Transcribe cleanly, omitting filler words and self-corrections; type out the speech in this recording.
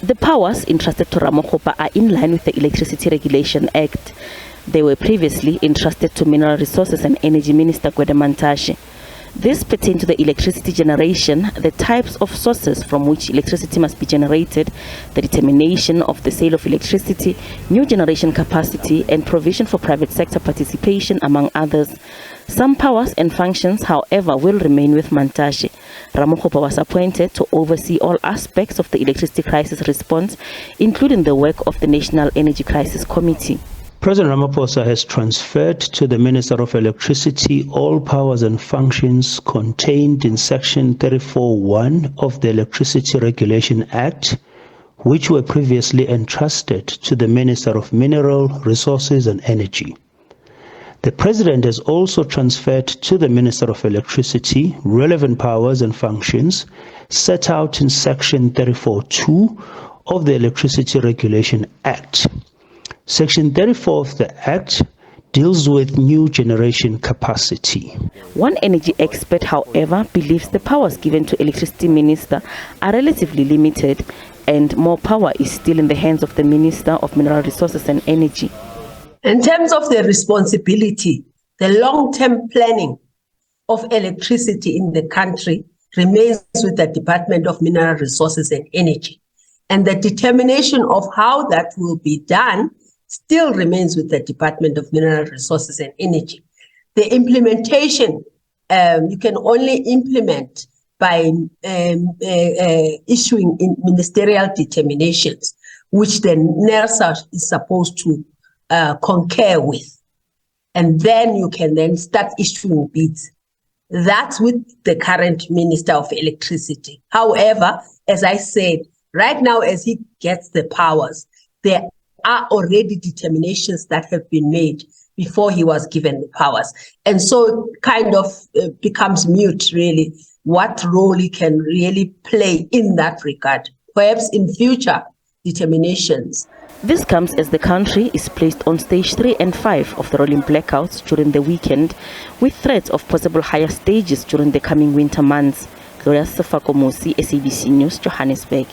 The powers entrusted to Ramokgopa are in line with the Electricity Regulation Act. They were previously entrusted to Mineral Resources and Energy Minister Kgosientsho. This pertains to the electricity generation, the types of sources from which electricity must be generated, the determination of the sale of electricity, new generation capacity, and provision for private sector participation, among others. Some powers and functions, however, will remain with Mantashe. Ramokgopa was appointed to oversee all aspects of the electricity crisis response, including the work of the National Energy Crisis Committee. President Ramaphosa has transferred to the Minister of Electricity all powers and functions contained in Section 34(1) of the Electricity Regulation Act, which were previously entrusted to the Minister of Mineral Resources and Energy. The President has also transferred to the Minister of Electricity relevant powers and functions set out in Section 34(2) of the Electricity Regulation Act. Section 34 of the Act deals with new generation capacity. One energy expert, however, believes the powers given to Electricity Minister are relatively limited and more power is still in the hands of the Minister of Mineral Resources and Energy. In terms of the responsibility, the long-term planning of electricity in the country remains with the Department of Mineral Resources and Energy. And the determination of how that will be done still remains with the Department of Mineral Resources and Energy. The implementation, you can only implement by issuing ministerial determinations, which the NERSA is supposed to concur with. And then you can then start issuing bids. That's with the current Minister of Electricity. However, as I said, right now, as he gets the powers, there are already determinations that have been made before he was given the powers. And so it kind of becomes mute, really, what role he can really play in that regard, perhaps in future determinations. This comes as the country is placed on stage 3 and 5 of the rolling blackouts during the weekend, with threats of possible higher stages during the coming winter months. Kgosientsho, SABC News, Johannesburg.